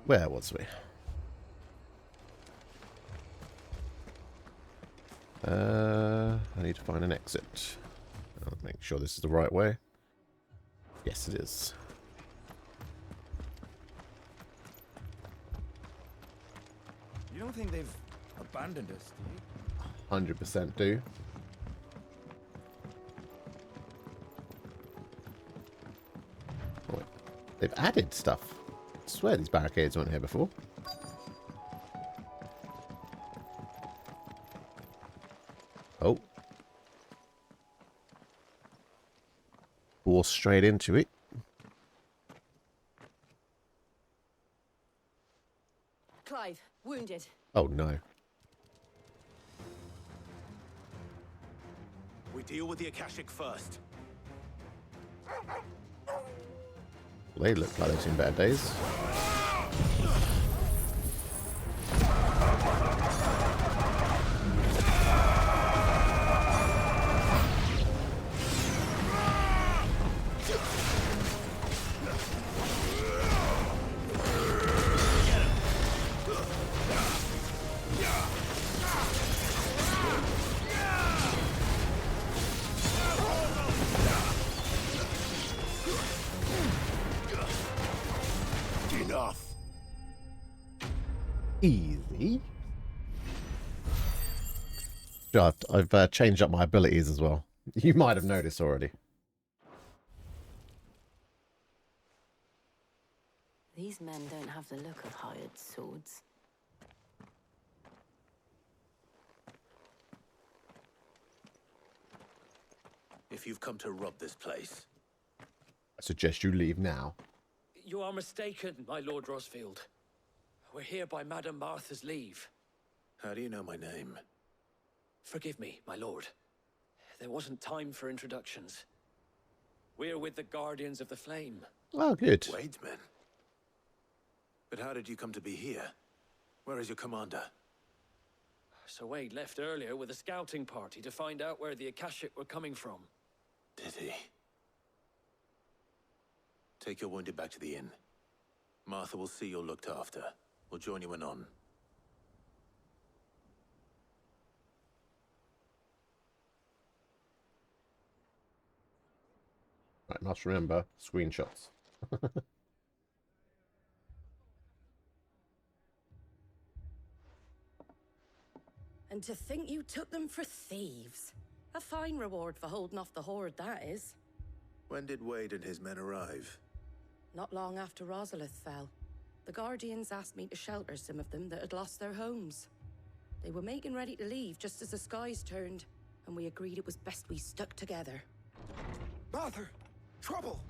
Where was we? I need to find an exit. I'll make sure this is the right way. Yes, it is. You don't think they've abandoned us, do you? 100% do. Oh, wait. They've added stuff. I swear these barricades weren't here before. Oh. Bore straight into it. Clive, wounded. Oh no. We deal with the Akashic first. Well, they look like they've seen better days. Enough. Easy. I've changed up my abilities as well. You might have noticed already. These men don't have the look of hired swords. If you've come to rob this place, I suggest you leave now. You are mistaken, my Lord Rosfield. We're here by Madame Martha's leave. how do you know my name? Forgive me, my lord. There wasn't time for introductions. We're with the Guardians of the Flame. Oh, good. Wadesmen. But how did you come to be here? Where is your commander? Sir Wade left earlier with a scouting party to find out where the Akashic were coming from. Did he? Take your wounded back to the inn. Martha will see you're looked after. We'll join you anon. Right, must remember screenshots. And to think you took them for thieves. A fine reward for holding off the horde, that is. When did Wade and his men arrive? Not long after Rosalith fell, the Guardians asked me to shelter some of them that had lost their homes. They were making ready to leave just as the skies turned, and we agreed it was best we stuck together. Martha! Trouble!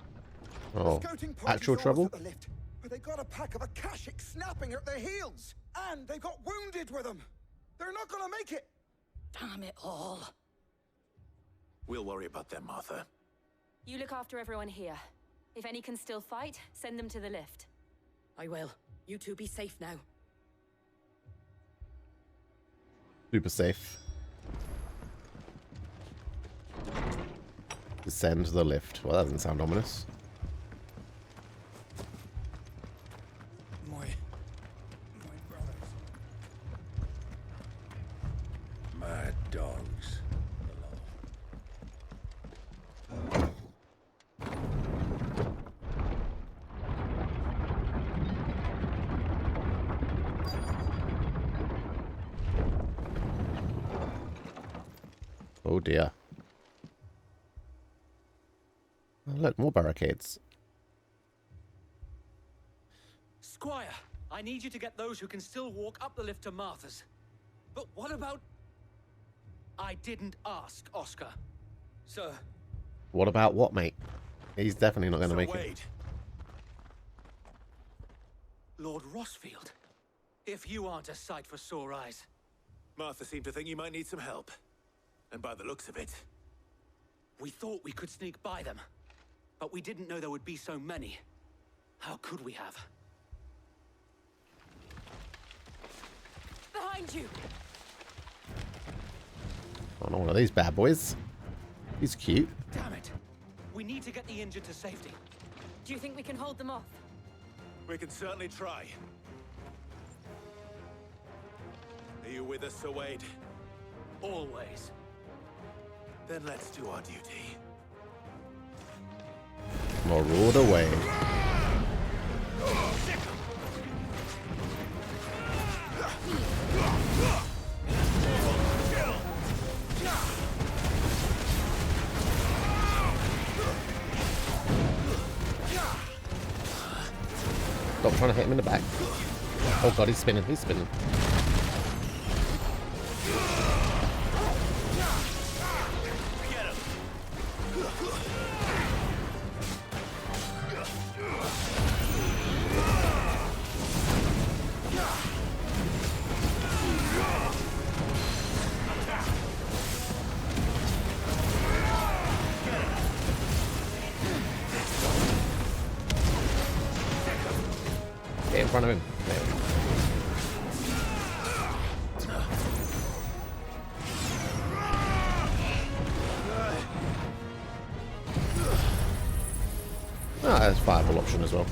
Oh, Scouting party's actual almost trouble? at the lift, but they got a pack of Akashic snapping at their heels! And they've got wounded with them! They're not gonna make it! Damn it all. We'll worry about them, Martha. You look after everyone here. If any can still fight, send them to the lift. I will. You two be safe now. Super safe. Descend the lift. Well, that doesn't sound ominous. My brothers. Mad dogs. Oh dear. Oh, look, more barricades. Squire, I need you to get those who can still walk up the lift to Martha's. But what about... I didn't ask, Oscar. Sir. What about what, mate? He's definitely not going to Sir make Wade. it. Lord Rosfield. If you aren't a sight for sore eyes. Martha seemed to think you might need some help. And by the looks of it, We thought we could sneak by them. But we didn't know there would be so many. How could we have? Behind you! Oh, not one of these bad boys. He's cute. Damn it. We need to get the injured to safety. Do you think we can hold them off? We can certainly try. Are you with us, Sir Wade? Always. Then let's do our duty. Maraud away. Stop trying to hit him in the back. Oh god, he's spinning, he's spinning. Get in front of him. There we go. Ah, that's a viable option as well.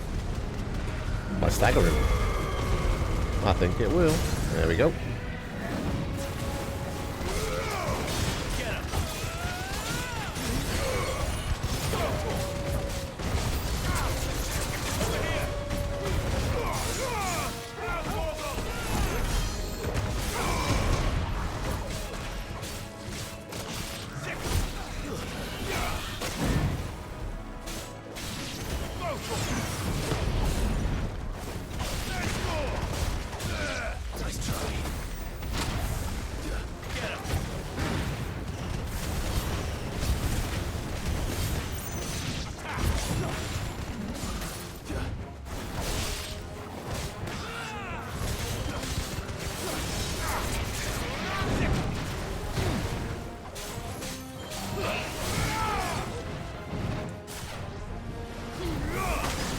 By staggering. I think it will. There we go.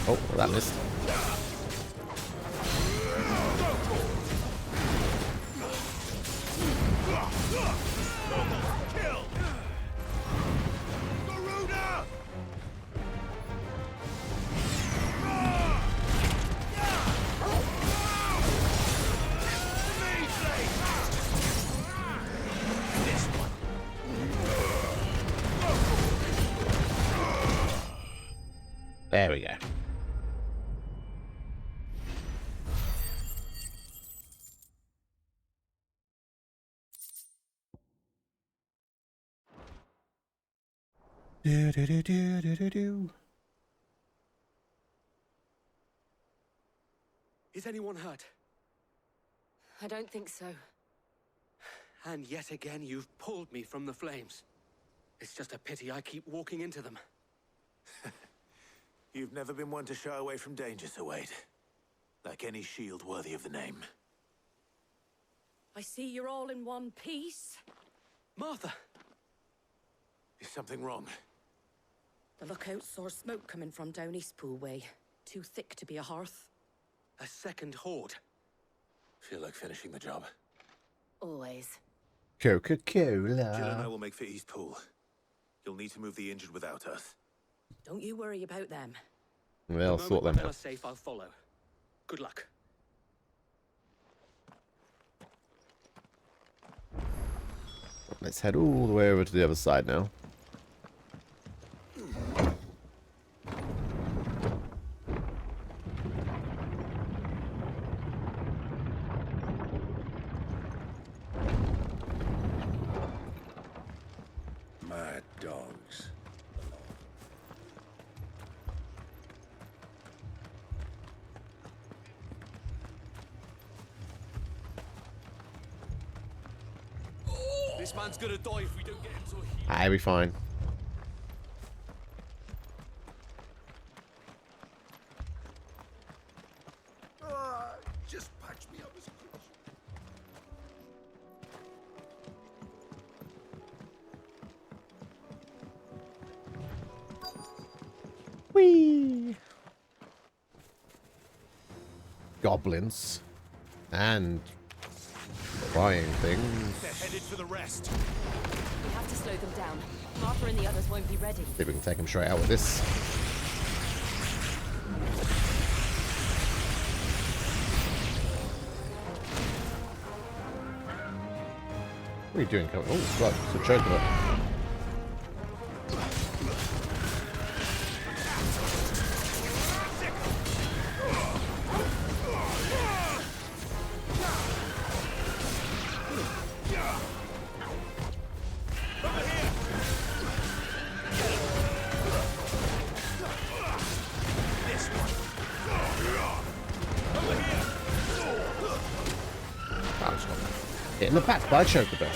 Oh, that missed. There we go. Do, do, do, do, do, do, do. Is anyone hurt? I don't think so. And yet again, you've pulled me from the flames. It's just a pity I keep walking into them. You've never been one to shy away from danger, Sir Wade. Like any shield worthy of the name. I see you're all in one piece. Martha! Is something wrong? The lookout saw smoke coming from down Eastpool way. Too thick to be a hearth. A second horde. Feel like finishing the job. Always. Jill and I Coca-Cola. will make for Eastpool. You'll need to move the injured without us. Don't you worry about them. We'll The sort moment them men out. are safe, I'll follow. Good luck. Let's head all the way over to the other side now. Mad dogs. This man's gonna die if we don't get him to a heal. I'll be fine. Just patch me up as a quick. Whee! Goblins. And flying things. They're headed for the rest. We have to slow them down. Martha and the others won't be ready. See if we can take them straight out with this. What are you doing? Oh, right, it's a choker. Hit in the back by Chocobo.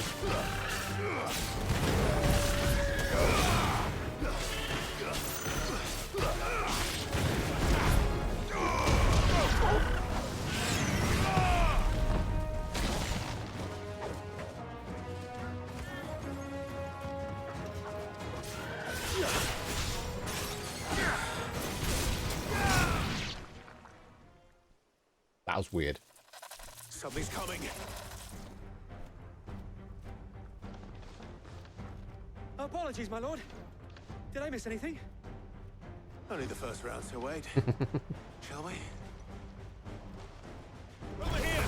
That was weird. Something's coming. Apologies, my lord. Did I miss anything? Only the first round, so wait. Shall we? Over here!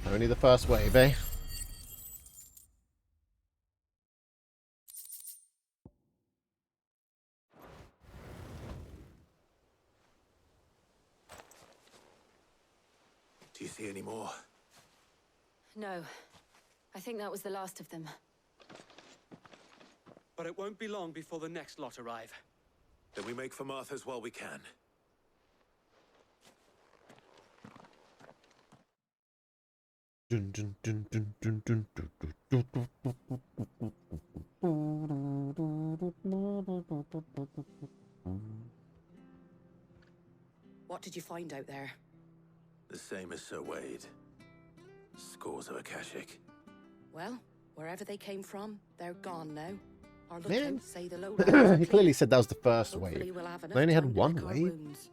Only the first wave, eh? Do you see any more? No. I think that was the last of them. But it won't be long before the next lot arrive. Then we make for Martha's while we can. Dun, dun, dun, dun, dun, dun, dun, dun, dun, dun. What did you find out there? The same as Sir Wade. Scores of Akashic. Well, wherever they came from, they're gone now. Our Man. lookouts say the lowlands. He clearly said that was the first Hopefully wave. we'll have enough They only had time to one lick our wave. wounds.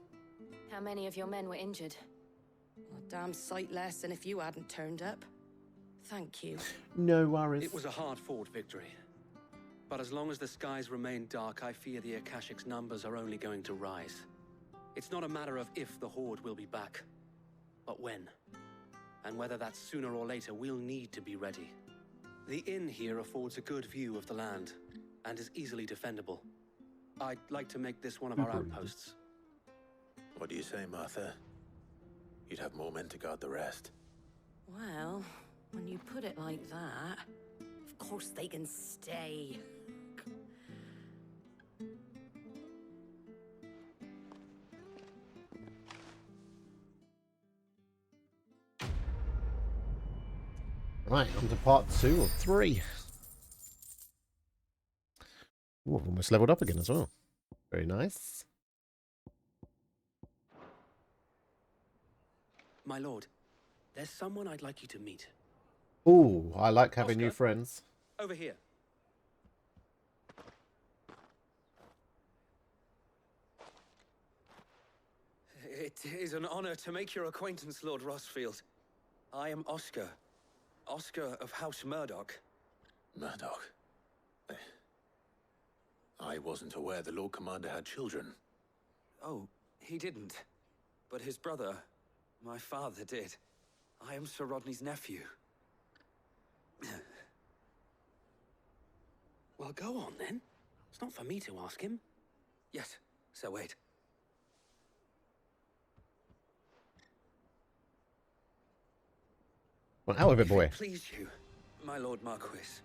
How many of your men were injured? A damn sight less than if you hadn't turned up. Thank you. No worries. It was a hard-fought victory. But as long as the skies remain dark, I fear the Akashic's numbers are only going to rise. It's not a matter of if the Horde will be back, but when. And whether that's sooner or later, we'll need to be ready. The inn here affords a good view of the land, and is easily defendable. I'd like to make this one of our outposts. What do you say, Martha? You'd have more men to guard the rest. Well, when you put it like that, of course they can stay. Right, on to part 2 of 3. Ooh, I've almost leveled up again as well. Very nice. My lord, there's someone I'd like you to meet. Ooh, I like having new Oscar? friends. Over here. It is an honor to make your acquaintance, Lord Rossfield. I am Oscar. Oscar of House Murdoch. Murdoch. I wasn't aware the Lord Commander had children. Oh, he didn't. But his brother, my father, did. I am Sir Rodney's nephew. Well, go on then. It's not for me to ask him. Yes, Sir Wade. Well, out of it, boy. Please you, my Lord Marquis,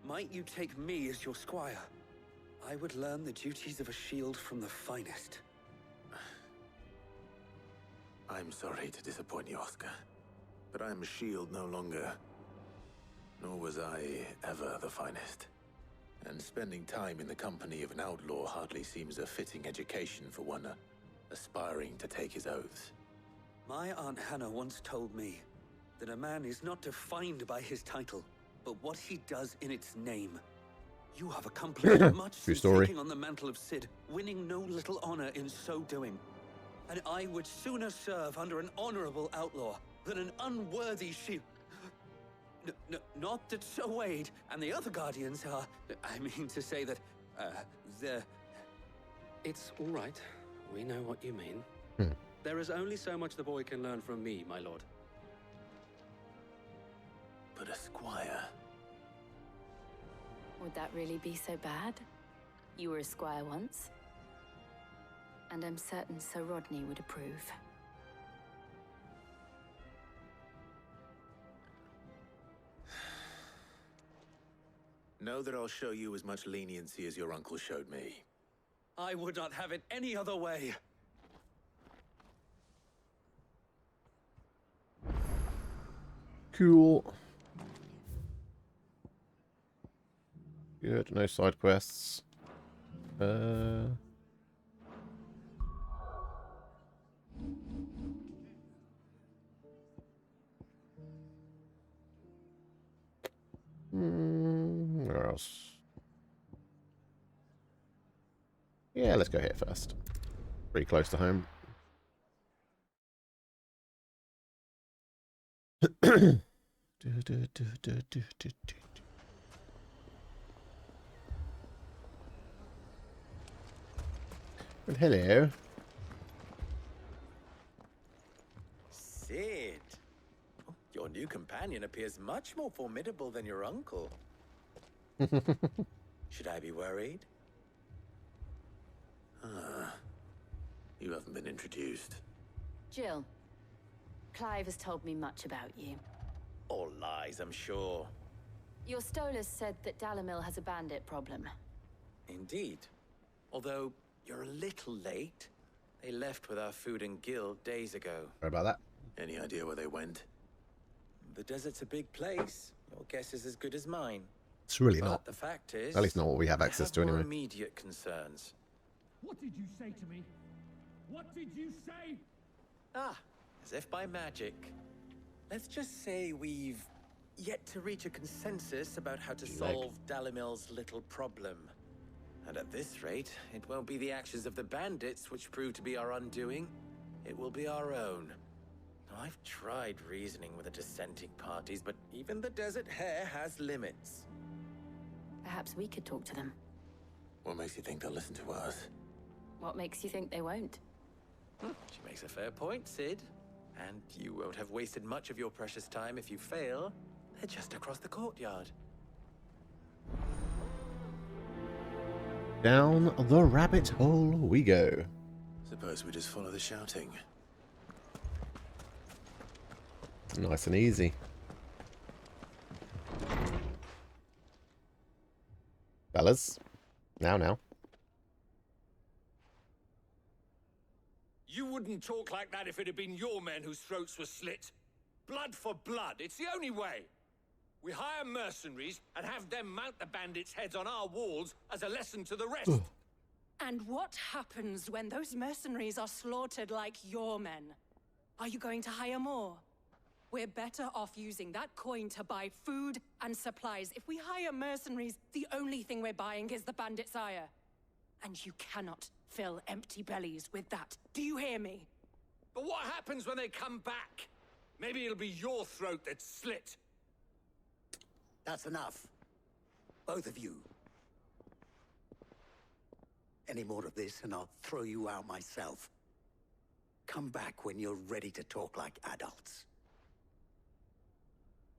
might you take me as your squire? I would learn the duties of a shield from the finest. I'm sorry to disappoint you, Oscar, but I'm a shield no longer. Nor was I ever the finest. And spending time in the company of an outlaw hardly seems a fitting education for one aspiring to take his oaths. My Aunt Hannah once told me that a man is not defined by his title, but what he does in its name. You have accomplished much since taking on the mantle of Cid, winning no little honor in so doing. And I would sooner serve under an honorable outlaw than an unworthy shield. Not that Sir Wade and the other Guardians are... I mean to say that, they're... It's all right. We know what you mean. There is only so much the boy can learn from me, my lord. But a squire... Would that really be so bad? You were a squire once. And I'm certain Sir Rodney would approve. Know that I'll show you as much leniency as your uncle showed me. I would not have it any other way. Cool. Good, no side quests. Where else? Yeah, let's go here first. Pretty close to home. Well, hello. Cid. Your new companion appears much more formidable than your uncle. Should I be worried? You haven't been introduced. Jill, Clive has told me much about you. All lies, I'm sure. Your Stolas said that Dalamil has a bandit problem. Indeed. Although, you're a little late. They left with our food and guild days ago. Sorry about that. Any idea where they went? The desert's a big place. Your guess is as good as mine. It's really But not. the fact is... At least not what we have access to more anyway. immediate concerns. What did you say to me? What did you say? Ah, as if by magic. Let's just say we've yet to reach a consensus about how to solve Dalamil's little problem. And at this rate, it won't be the actions of the bandits which prove to be our undoing. It will be our own. Now, I've tried reasoning with the dissenting parties, but even the Desert Hare has limits. Perhaps we could talk to them. What makes you think they'll listen to us? What makes you think they won't? She makes a fair point, Cid. And you won't have wasted much of your precious time if you fail. They're just across the courtyard. Down the rabbit hole we go. Suppose we just follow the shouting. Nice and easy. Fellas. Now. You wouldn't talk like that if it had been your men whose throats were slit. Blood for blood, it's the only way. We hire mercenaries and have them mount the bandits' heads on our walls as a lesson to the rest. And what happens when those mercenaries are slaughtered like your men? Are you going to hire more? We're better off using that coin to buy food and supplies. If we hire mercenaries, the only thing we're buying is the bandits' ire. And you cannot fill empty bellies with that. Do you hear me? But what happens when they come back? Maybe it'll be your throat that's slit. That's enough. Both of you. Any more of this and I'll throw you out myself. Come back when you're ready to talk like adults.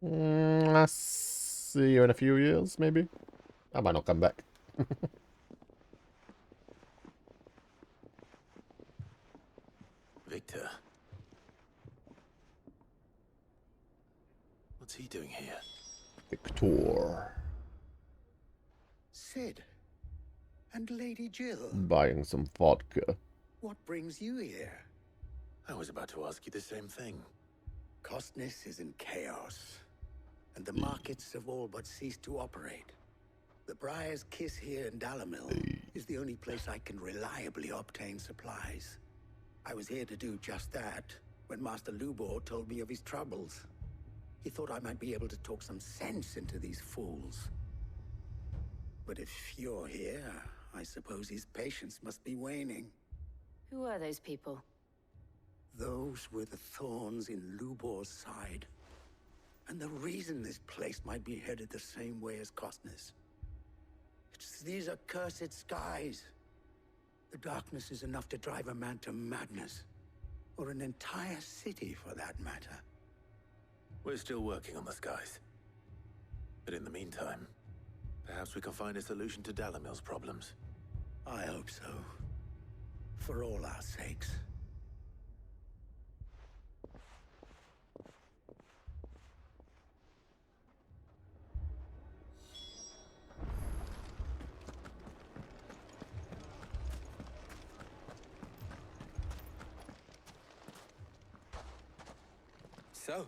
I'll see you in a few years, maybe. I might not come back. Victor. What's he doing here? Victor. Sid. And Lady Jill. Buying some vodka. What brings you here? I was about to ask you the same thing. Costness is in chaos, and the markets have all but ceased to operate. The Briar's Kiss here in Dalamil is the only place I can reliably obtain supplies. I was here to do just that when Master Lubor told me of his troubles. He thought I might be able to talk some sense into these fools. But if you're here, I suppose his patience must be waning. Who are those people? Those were the thorns in Lubor's side. And the reason this place might be headed the same way as Costness. It's these accursed skies. The darkness is enough to drive a man to madness. Or an entire city, for that matter. We're still working on the skies. But in the meantime, perhaps we can find a solution to Dalamil's problems. I hope so. For all our sakes. So,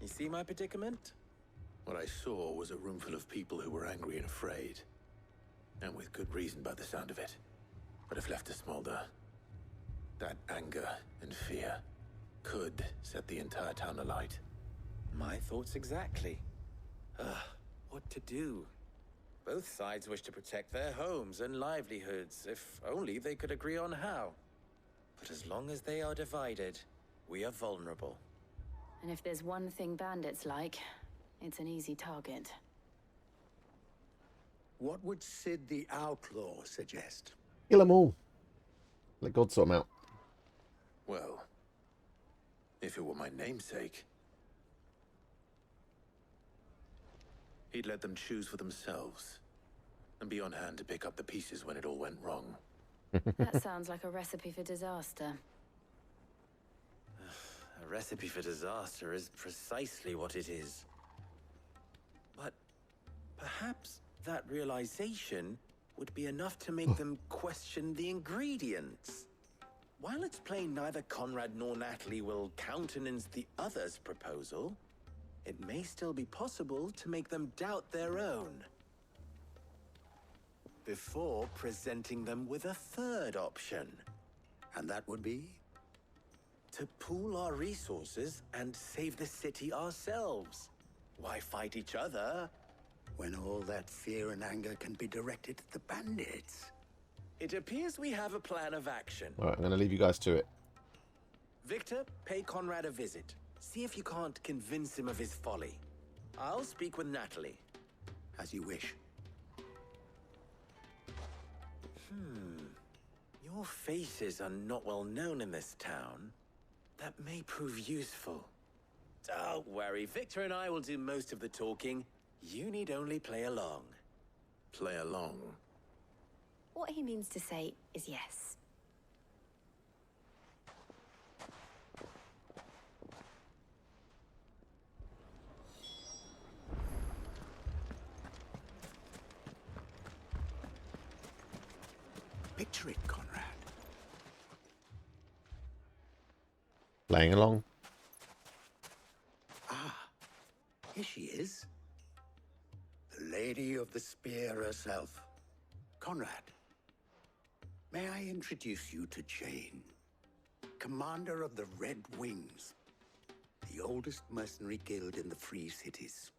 you see my predicament? What I saw was a room full of people who were angry and afraid. And with good reason by the sound of it. But if left to smolder, that anger and fear could set the entire town alight. My thoughts exactly. What to do? Both sides wish to protect their homes and livelihoods, if only they could agree on how. But as long as they are divided, we are vulnerable. And if there's one thing bandits like, it's an easy target. What would Sid the Outlaw suggest? Kill them all. Let God sort them out. Well, if it were my namesake, he'd let them choose for themselves and be on hand to pick up the pieces when it all went wrong. That sounds like a recipe for disaster. A recipe for disaster is precisely what it is. But perhaps that realization would be enough to make them question the ingredients. While it's plain neither Conrad nor Natalie will countenance the other's proposal, it may still be possible to make them doubt their own. Before presenting them with a third option. And that would be? To pool our resources and save the city ourselves. Why fight each other when all that fear and anger can be directed at the bandits? It appears we have a plan of action. Alright, I'm going to leave you guys to it. Victor, pay Conrad a visit. See if you can't convince him of his folly. I'll speak with Natalie. As you wish. Your faces are not well known in this town. That may prove useful. Don't worry, Victor and I will do most of the talking. You need only play along. Play along? What he means to say is yes. Picture it, Conrad. Playing along. Ah, here she is. The Lady of the Spear herself. Conrad, may I introduce you to Jane, commander of the Red Wings, the oldest mercenary guild in the Free Cities.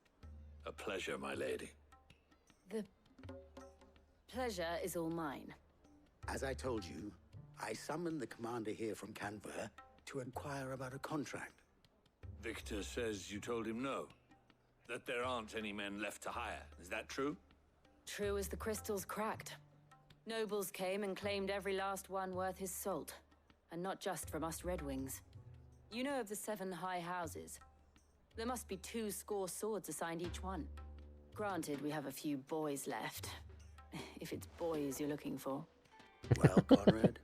A pleasure, my lady. The pleasure is all mine. As I told you, I summoned the commander here from Canberra to inquire about a contract. Victor says you told him no. That there aren't any men left to hire. Is that true? True as the crystal's cracked. Nobles came and claimed every last one worth his salt. And not just from us Red Wings. You know of the 7 high houses. There must be 2 swords assigned each one. Granted, we have a few boys left. If it's boys you're looking for. Well, Conrad,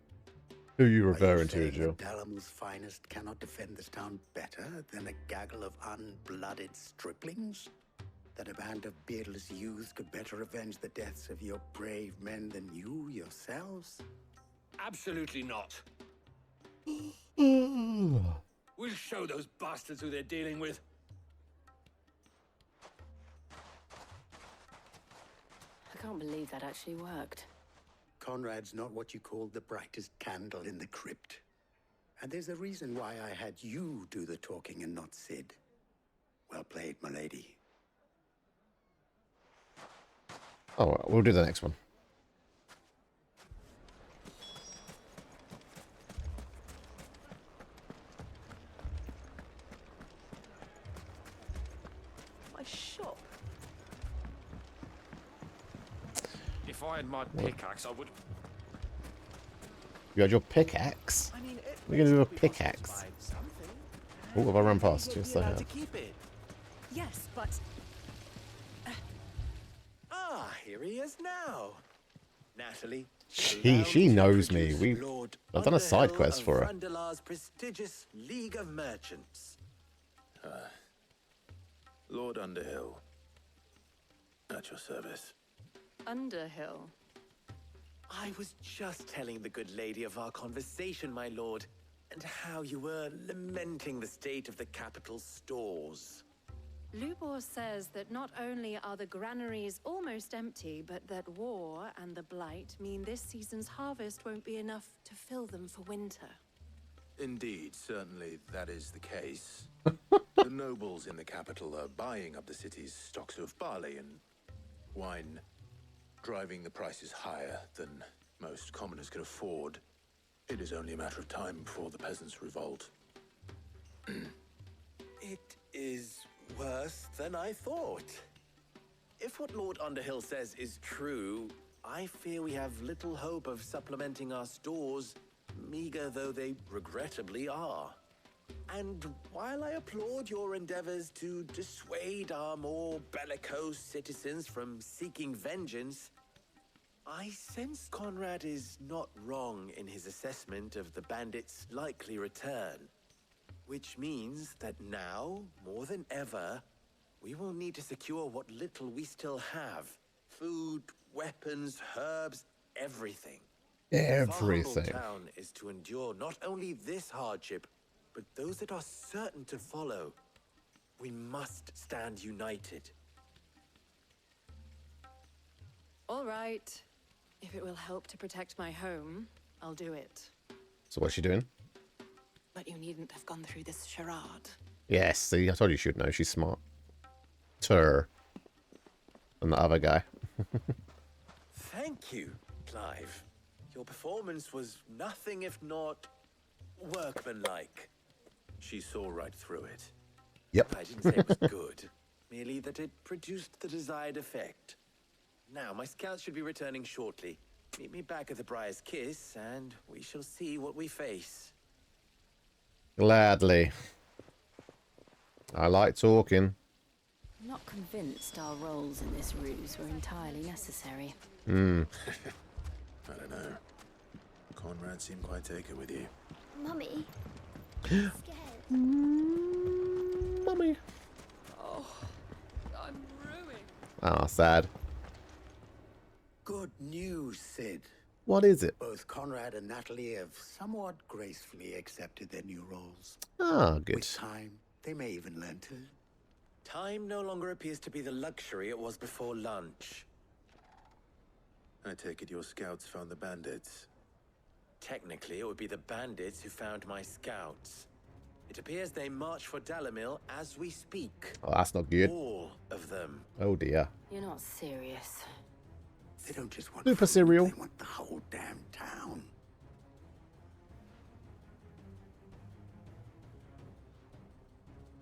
Who are you are referring you to, saying Joe? that Dalamil's finest cannot defend this town better than a gaggle of unblooded striplings? That a band of beardless youths could better avenge the deaths of your brave men than you yourselves? Absolutely not. We'll show those bastards who they're dealing with. I can't believe that actually worked. Conrad's not what you call the brightest candle in the crypt. And there's a reason why I had you do the talking and not Sid. Well played, my lady. Oh, well, we'll do the next one. My shop. If I had my pickaxe, I would... You had your pickaxe? I mean, We're going to do a pickaxe. Oh, have I run past? Yes, I have. Yes, but Ah, here he is now. Natalie. She knows me. I've done a side quest for her. Vandalar's prestigious League of Merchants. Lord Underhill. At your service. Underhill. I was just telling the good lady of our conversation, my lord, and how you were lamenting the state of the capital's stores. Lubor says that not only are the granaries almost empty, but that war and the blight mean this season's harvest won't be enough to fill them for winter. Indeed, certainly that is the case. The nobles in the capital are buying up the city's stocks of barley and wine, driving the prices higher than most commoners can afford. It is only a matter of time before the peasants revolt. It is worse than I thought. If what Lord Underhill says is true, I fear we have little hope of supplementing our stores, meager though they regrettably are. And while I applaud your endeavors to dissuade our more bellicose citizens from seeking vengeance, I sense Conrad is not wrong in his assessment of the bandits' likely return. Which means that now, more than ever, we will need to secure what little we still have. Food, weapons, herbs, everything. If our humble town is to endure not only this hardship, but those that are certain to follow, we must stand united. All right. If it will help to protect my home, I'll do it. So what's she doing? But you needn't have gone through this charade. Yes, see, I told you she'd know. She's smart. Than the other guy. Thank you, Clive. Your performance was nothing if not workmanlike. She saw right through it. Yep. I didn't say it was good, merely that it produced the desired effect. Now, my scouts should be returning shortly. Meet me back at the Briar's Kiss, and we shall see what we face. Gladly. I like talking. I'm not convinced our roles in this ruse were entirely necessary. I don't know. Conrad seemed quite taken with you. Mummy. I'm scared. Mummy. Oh, I'm ruined. Ah, sad. Good news, Sid. What is it? Both Conrad and Natalie have somewhat gracefully accepted their new roles. Ah, good. With time, they may even learn to. Time no longer appears to be the luxury it was before lunch. I take it your scouts found the bandits. Technically, it would be the bandits who found my scouts. It appears they march for Dalamil as we speak. Oh, that's not good. All of them. Oh dear. You're not serious. They don't just want Super food, cereal. They want the whole damn town.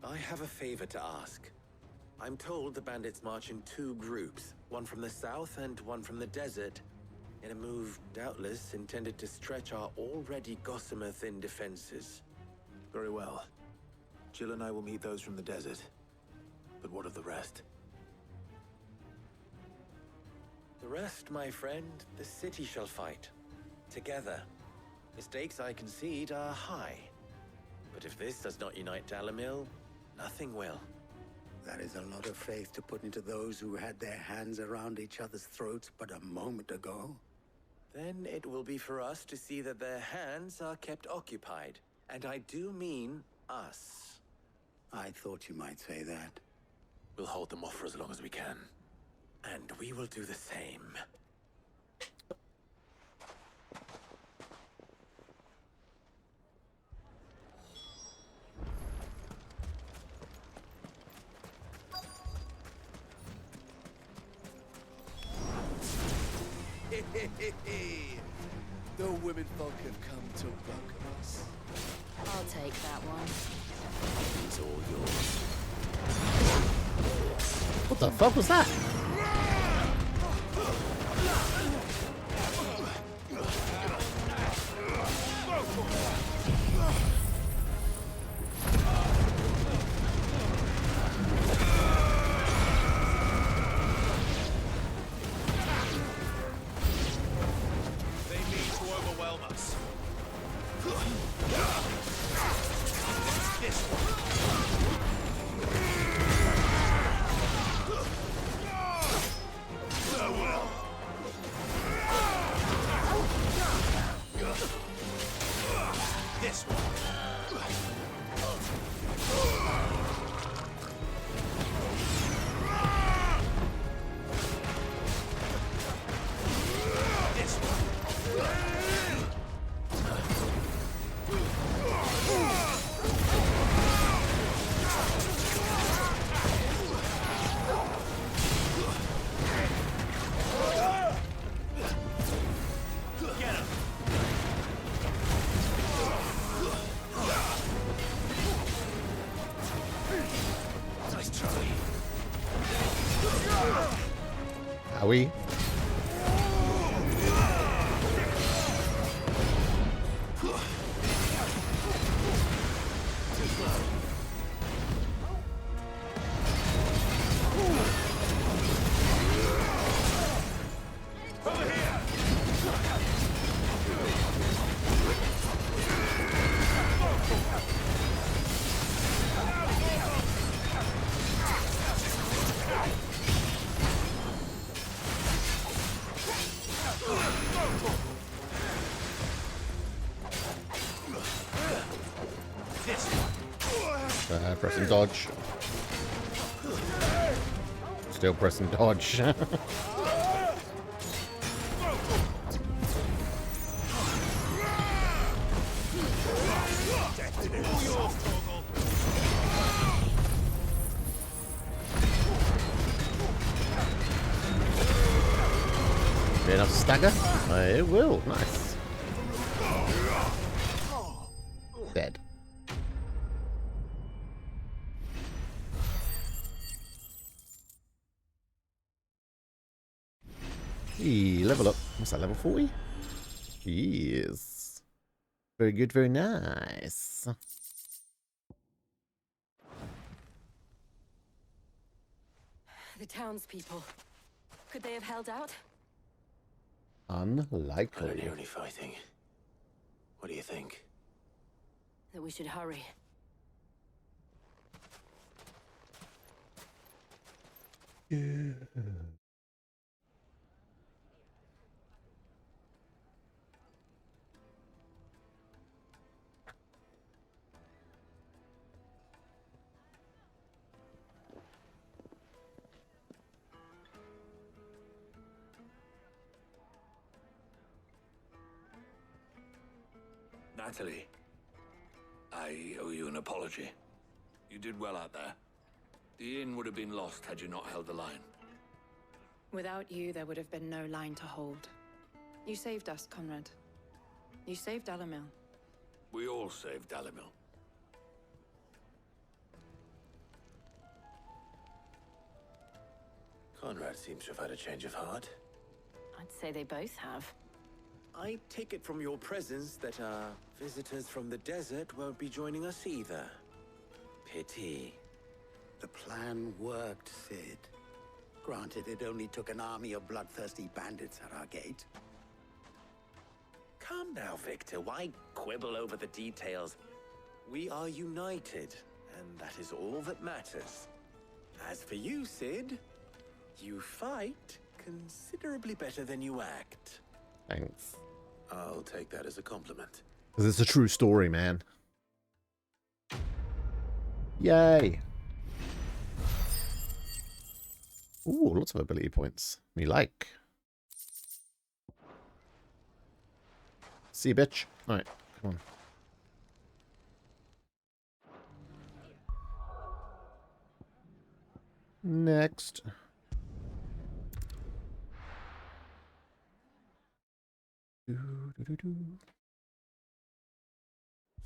I have a favor to ask. I'm told the bandits march in 2 groups, one from the south and one from the desert. in a move doubtless intended to stretch our already gossamer-thin defenses. Very well. Jill and I will meet those from the desert. But what of the rest? The rest, my friend, the city shall fight. Together. The stakes, I concede, are high. But if this does not unite Dalimil, nothing will. That is a lot of faith to put into those who had their hands around each other's throats but a moment ago. Then it will be for us to see that their hands are kept occupied. And I do mean us. I thought you might say that. We'll hold them off for as long as we can. And we will do the same. The women folk have come to welcome us. I'll take that one. It's all yours. What the fuck was that? Are we? Press and dodge. Still press and dodge. Be enough to stagger? It will. Nice. Dead. Level up. What's that, level 40? Yes. Very good, very nice. The townspeople. Could they have held out? Unlikely. I don't hear any fighting. What do you think? That we should hurry. Yeah. Natalie, I owe you an apology. You did well out there. The inn would have been lost had you not held the line. Without you, there would have been no line to hold. You saved us, Conrad. You saved Dalimil. We all saved Dalimil. Conrad seems to have had a change of heart. I'd say they both have. I take it from your presence that our visitors from the desert won't be joining us either. Pity. The plan worked, Sid. Granted, it only took an army of bloodthirsty bandits at our gate. Calm now, Victor. Why quibble over the details? We are united, and that is all that matters. As for you, Sid, you fight considerably better than you act. Thanks. I'll take that as a compliment. Because it's a true story, man. Yay! Ooh, lots of ability points. Me like. See you, bitch. Alright, come on. Next.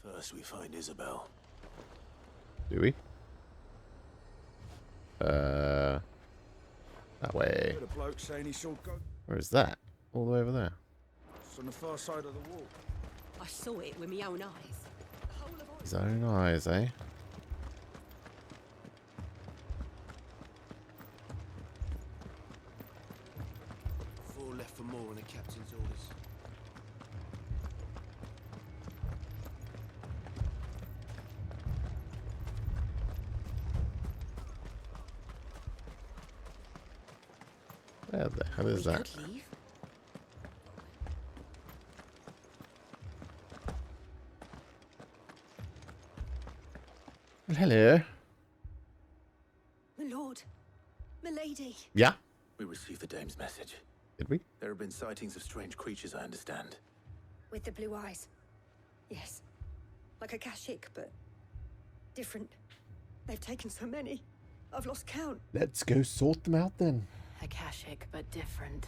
First we find Isabel. Do we? That way. The bloke saying he saw go. Where is that? All the way over there. It's on the far side of the wall. I saw it with my own eyes. The whole of His own eyes, eh? 4 left for more on the captain's orders. Where the hell is that? Well, hello. My lord, my lady. Yeah? We received the dame's message. Did we? There have been sightings of strange creatures, I understand. With the blue eyes. Yes. Like a Kashik, but different. They've taken so many. I've lost count. Let's go sort them out then. Akashic, but different.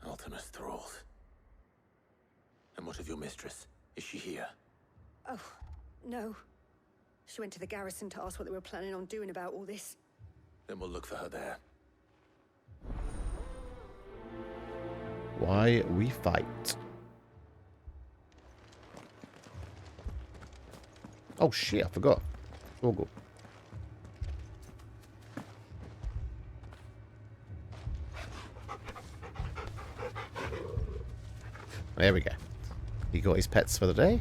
Ultimus thralls. And what of your mistress? Is she here? Oh, no. She went to the garrison to ask what they were planning on doing about all this. Then we'll look for her there. Why we fight. Oh shit, I forgot. All good. There we go. He got his pets for the day.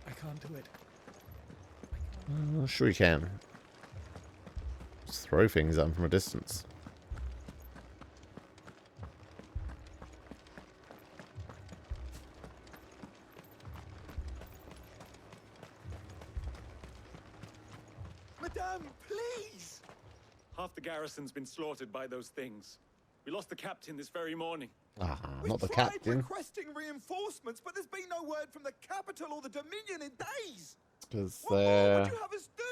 I can't do it. Sure you can. Just throw things at them from a distance. Madame, please! Half the garrison's been slaughtered by those things. We lost the captain this very morning. Ah, not the We tried captain. requesting reinforcements, but there's been no word from the capital or the Dominion in days. Because What more would you have us do?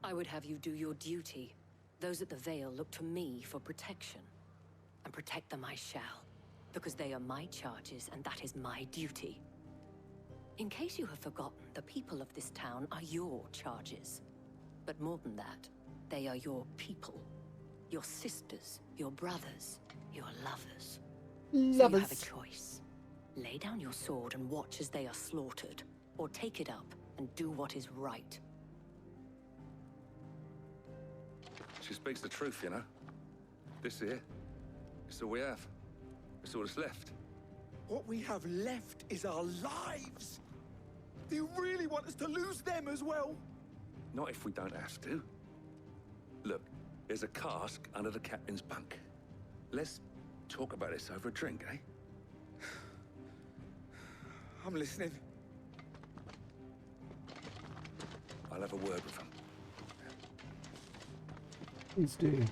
I would have you do your duty. Those at the Vale look to me for protection. And protect them I shall. Because they are my charges, and that is my duty. In case you have forgotten, the people of this town are your charges. But more than that, they are your people. Your sisters, your brothers, your lovers. So you have a choice. Lay down your sword and watch as they are slaughtered. Or take it up and do what is right. She speaks the truth, you know. This here, it's all we have. It's all that's left. What we have left is our lives. Do you really want us to lose them as well? Not if we don't have to. Look, there's a cask under the captain's bunk. Let's talk about this over a drink, eh? I'm listening. I'll have a word with him. Please do.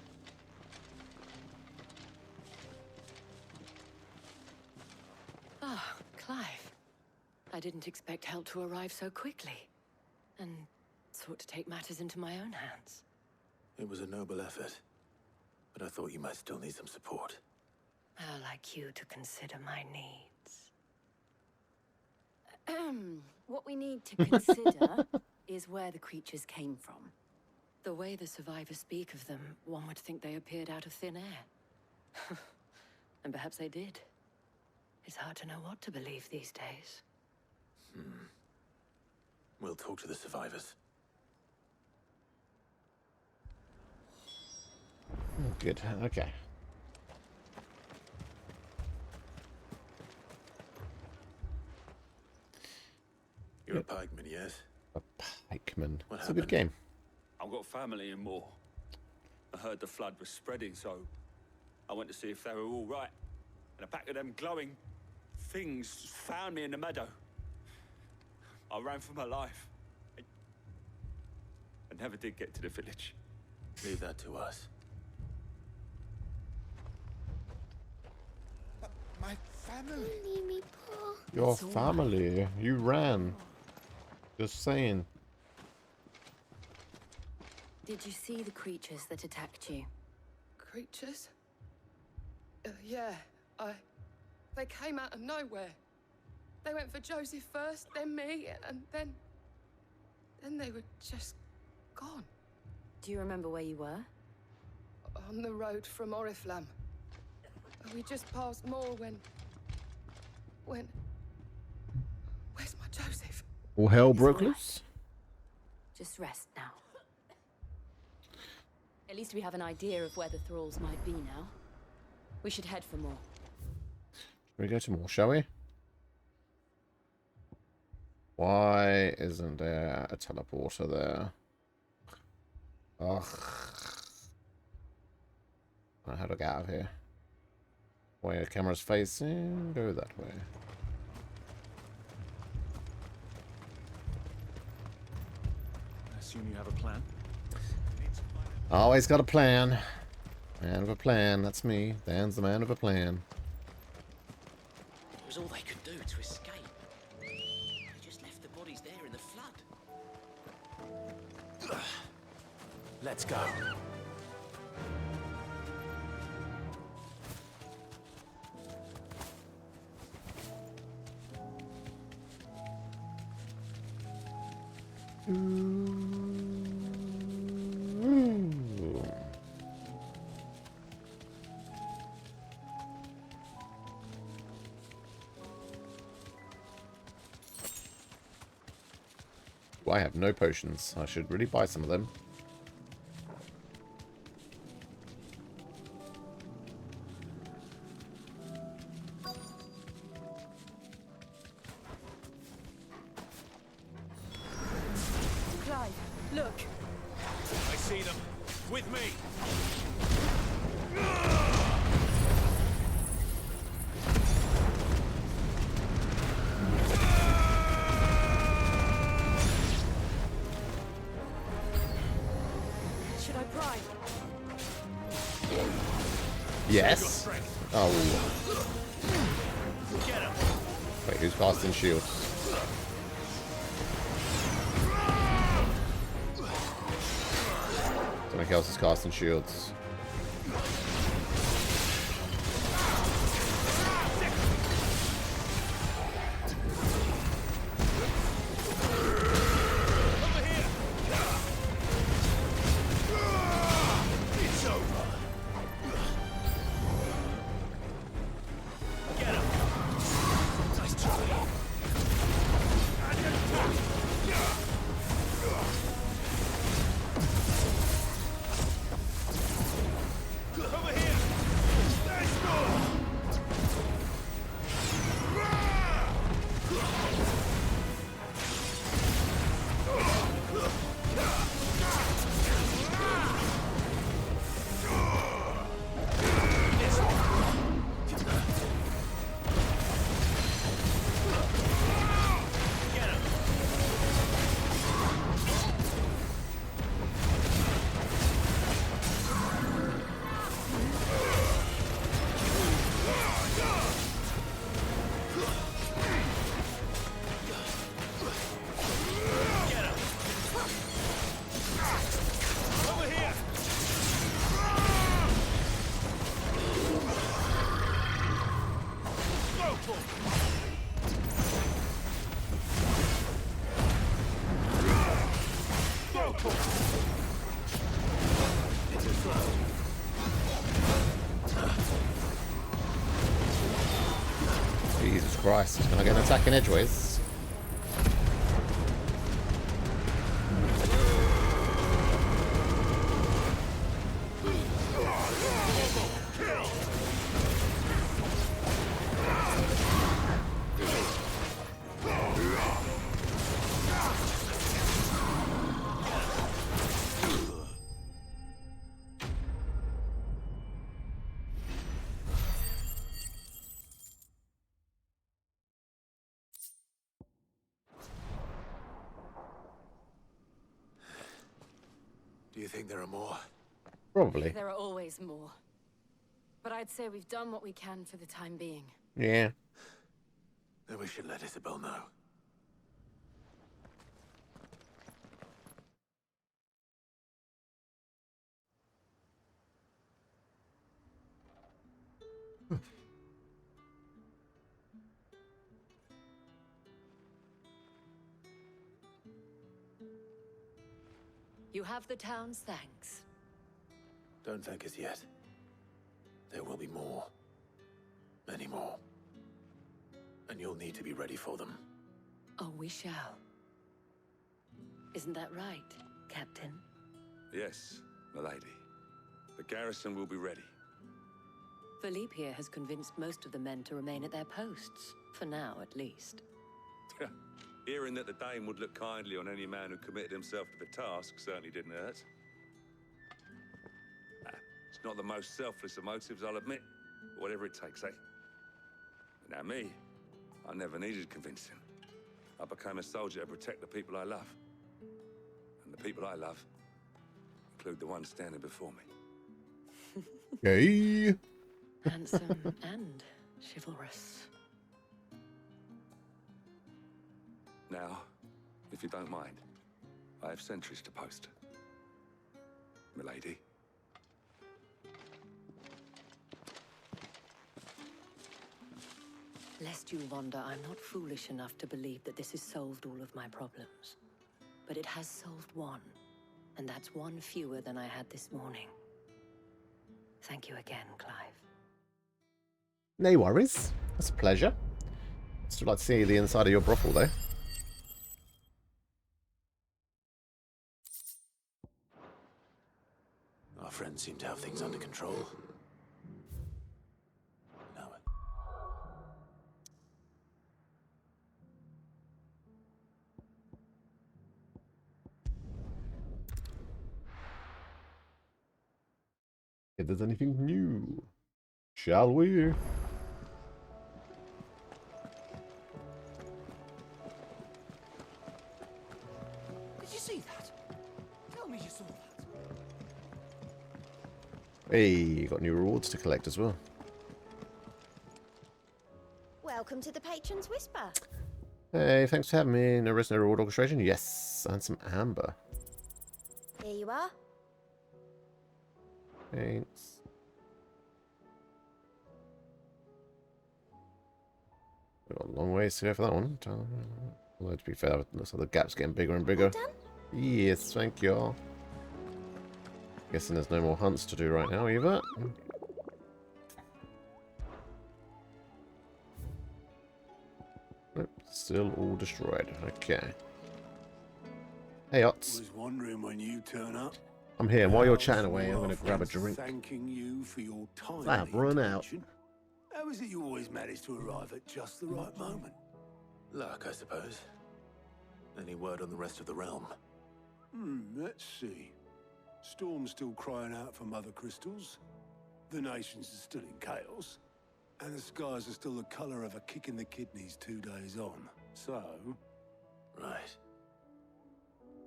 Ah, Clive. I didn't expect help to arrive so quickly. And sought to take matters into my own hands. It was a noble effort, but I thought you might still need some support. I'd like you to consider my needs. What we need to consider is where the creatures came from. The way the survivors speak of them, one would think they appeared out of thin air. And perhaps they did. It's hard to know what to believe these days. We'll talk to the survivors. Oh, good. Okay. You're a pikeman, yes? A pikeman. What It's a good happened? game. I've got family in Moor. I heard the flood was spreading, so I went to see if they were all right. And a pack of them glowing things found me in the meadow. I ran for my life. I never did get to the village. Leave that to us. My family. Leave me, Paul. Your family. You ran. Just saying. Did you see the creatures that attacked you? Creatures? Yeah, they came out of nowhere. They went for Joseph first, then me, and then they were just gone. Do you remember where you were? On the road from Oriflamme. We just passed Moor when... Where's my Joseph? All hell broke loose. Just rest now. At least we have an idea of where the thralls might be now. We should head for more. We go to more, shall we? Why isn't there a teleporter there? Ugh. I don't know how to get out of here. Where your camera's facing, go that way. I assume you have a plan? Always got a plan. Man of a plan, that's me. Dan's the man of a plan. It was all they could do to escape. They just left the bodies there in the flood. Let's go. I have no potions. I should really buy some of them. Clive, look. I see them. With me. Should I pry? Yes. Oh. Wait, who's casting shields? Something else is casting shields. Jesus Christ, can I get an attack in edgeways? Do you think there are more? Probably. There are always more. But I'd say we've done what we can for the time being. Yeah. Then we should let Isabel know. You have the town's thanks. Don't thank us yet. There will be more. Many more. And you'll need to be ready for them. Oh, we shall. Isn't that right, Captain? Yes, milady. The garrison will be ready. Philippe here has convinced most of the men to remain at their posts. For now, at least. Hearing that the Dane would look kindly on any man who committed himself to the task certainly didn't hurt. It's not the most selfless of motives, I'll admit. But whatever it takes, eh? Now me, I never needed convincing. I became a soldier to protect the people I love. And the people I love include the ones standing before me. Hey. Handsome and chivalrous. Now, if you don't mind, I have sentries to post. Milady. Lest you wonder, I'm not foolish enough to believe that this has solved all of my problems. But it has solved one, and that's one fewer than I had this morning. Thank you again, Clive. No worries. That's a pleasure. Still like to see the inside of your brothel, though. Our friends seem to have things under control. Know it. If there's anything new, shall we? Did you see that? Tell me you saw that. Hey, you got new rewards to collect as well. Welcome to the Patron's Whisper. Hey, thanks for having me. No risk, no reward orchestration. Yes, and some amber. Here you are. Thanks. We've got a long ways to go for that one. Although, to be fair, it looks like the gap's getting bigger and bigger. Well done. Yes, thank you. Guessing there's no more hunts to do right now either. Nope, still all destroyed. Okay. Hey, Ots. Was wondering when you turn up. I'm here. While you're chatting away, I'm going to grab a drink. Thanking you for your time. I've run out. How is it you always manage to arrive at just the right moment? Luck, I suppose. Any word on the rest of the realm? Let's see. Storm's still crying out for mother crystals. The nations are still in chaos. And the skies are still the colour of a kick in the kidneys 2 days on. So... Right.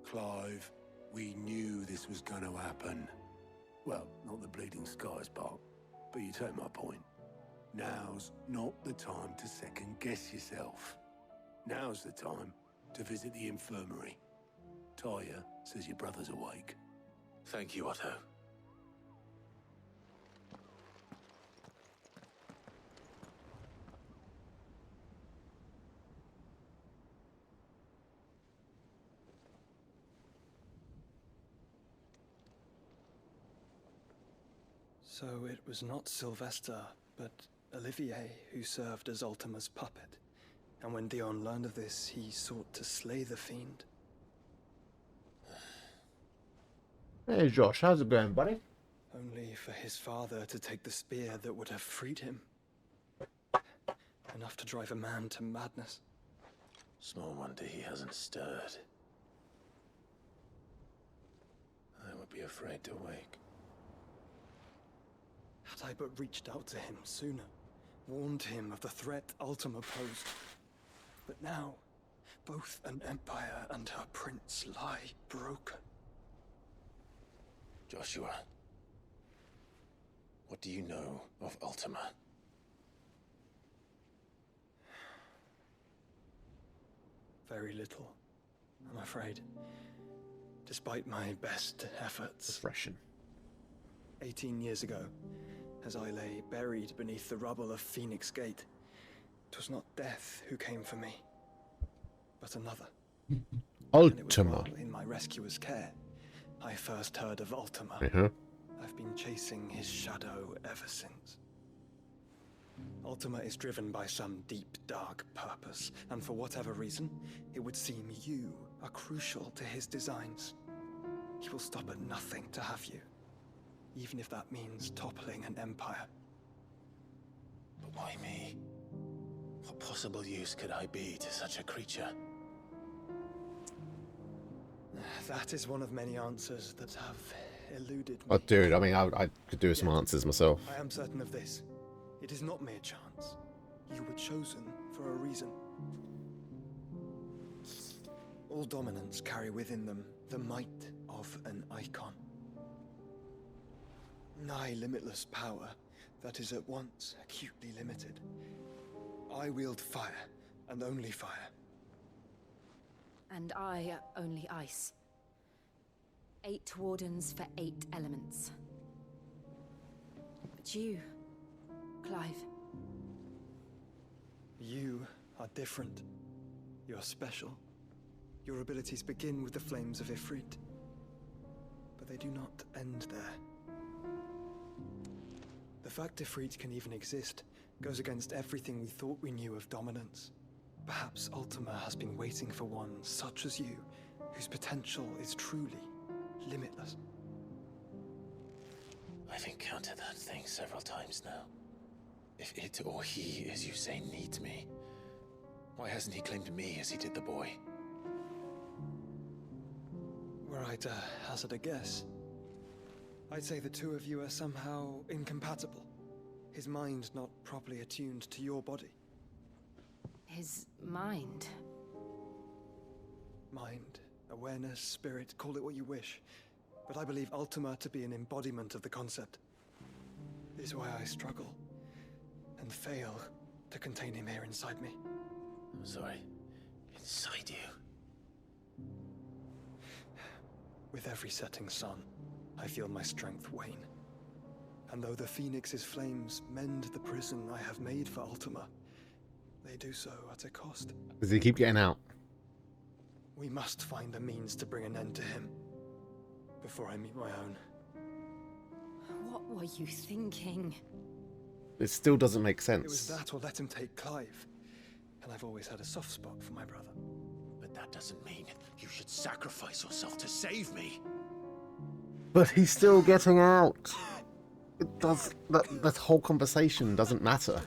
Clive, we knew this was going to happen. Well, not the bleeding skies part, but you take my point. Now's not the time to second-guess yourself. Now's the time to visit the infirmary. Taya says your brother's awake. Thank you, Otto. So it was not Sylvester, but Olivier who served as Ultima's puppet. And when Dion learned of this, he sought to slay the fiend. Hey Josh, how's it going, buddy? Only for his father to take the spear that would have freed him. Enough to drive a man to madness. Small wonder he hasn't stirred. I would be afraid to wake. Had I but reached out to him sooner, warned him of the threat Ultima posed. But now, both an empire and her prince lie broken. Joshua, what do you know of Ultima? Very little, I'm afraid. Despite my best efforts. Refreshing. 18 years ago, as I lay buried beneath the rubble of Phoenix Gate, it was not death who came for me, but another. Ultima. And it was while in my rescuer's care, I first heard of Ultima. I've been chasing his shadow ever since. Ultima is driven by some deep, dark purpose, and for whatever reason, it would seem you are crucial to his designs. He will stop at nothing to have you, even if that means toppling an empire. But why me? What possible use could I be to such a creature? That is one of many answers that have eluded me. Oh, dude, I mean, I could do some answers myself. I am certain of this. It is not mere chance. You were chosen for a reason. All dominants carry within them the might of an icon. Nigh limitless power that is at once acutely limited. I wield fire, and only fire. And I only ice. 8 wardens for 8 elements. But you, Clive. You are different. You're special. Your abilities begin with the flames of Ifrit. But they do not end there. The fact Ifrit can even exist goes against everything we thought we knew of dominance. Perhaps Ultima has been waiting for one such as you, whose potential is truly limitless. I've encountered that thing several times now. If it or he, as you say, needs me, why hasn't he claimed me as he did the boy? Were I to hazard a guess, I'd say the two of you are somehow incompatible. His mind not properly attuned to your body. His mind? Mind, awareness, spirit, call it what you wish. But I believe Ultima to be an embodiment of the concept. This is why I struggle and fail to contain him here inside me. I'm sorry. Inside you? With every setting sun, I feel my strength wane. And though the Phoenix's flames mend the prison I have made for Ultima, they do so at a cost. Does he keep getting out? We must find a means to bring an end to him before I meet my own. What were you thinking? It still doesn't make sense. It was that or let him take Clive. And I've always had a soft spot for my brother. But that doesn't mean you should sacrifice yourself to save me. But he's still getting out. It does. That whole conversation doesn't matter.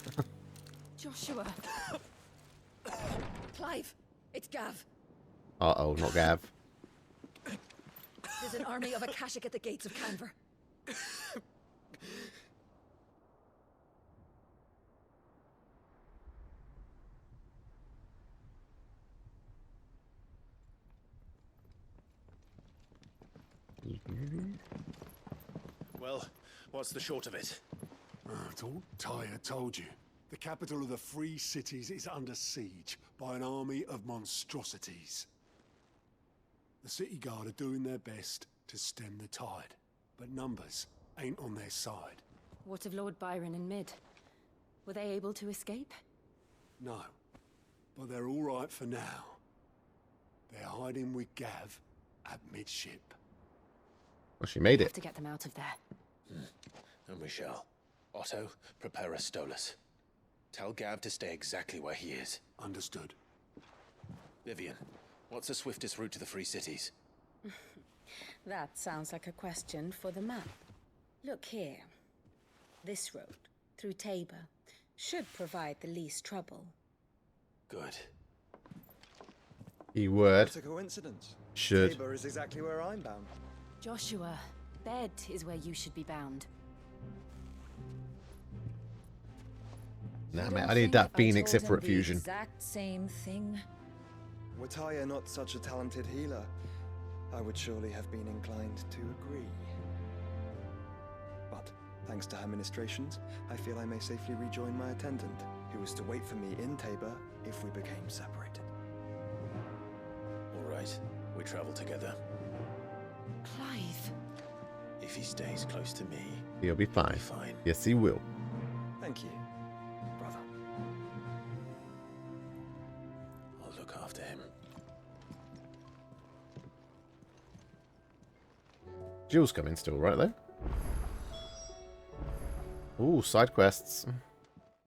Joshua. Clive, it's Gav. Uh-oh, not Gav. There's an army of Akashic at the gates of Canver. Well, what's the short of it? Thought Tyre told you. The capital of the Free Cities is under siege by an army of monstrosities. The city guard are doing their best to stem the tide, but numbers ain't on their side. What of Lord Byron and Mid? Were they able to escape? No, but they're all right for now. They're hiding with Gav at midship. Well, she made We have it. to get them out of there. And we shall. Otto, prepare a Stolas. Tell Gav to stay exactly where he is. Understood. Vivian, what's the swiftest route to the Free Cities? That sounds like a question for the map. Look here. This road, through Tabor, should provide the least trouble. Good. Keyword. What a coincidence. Should. Tabor is exactly where I'm bound. Joshua, bed is where you should be bound. Nah, mate, I need that Phoenix Ifrit the fusion. Exact same thing. Were Tyre not such a talented healer, I would surely have been inclined to agree. But thanks to her ministrations, I feel I may safely rejoin my attendant, who was to wait for me in Tabor if we became separated. All right, we travel together. Clive. If he stays close to me, He'll be fine. Yes, he will. Thank you, brother. I'll look after him. Jill's coming still, right there. Ooh, side quests.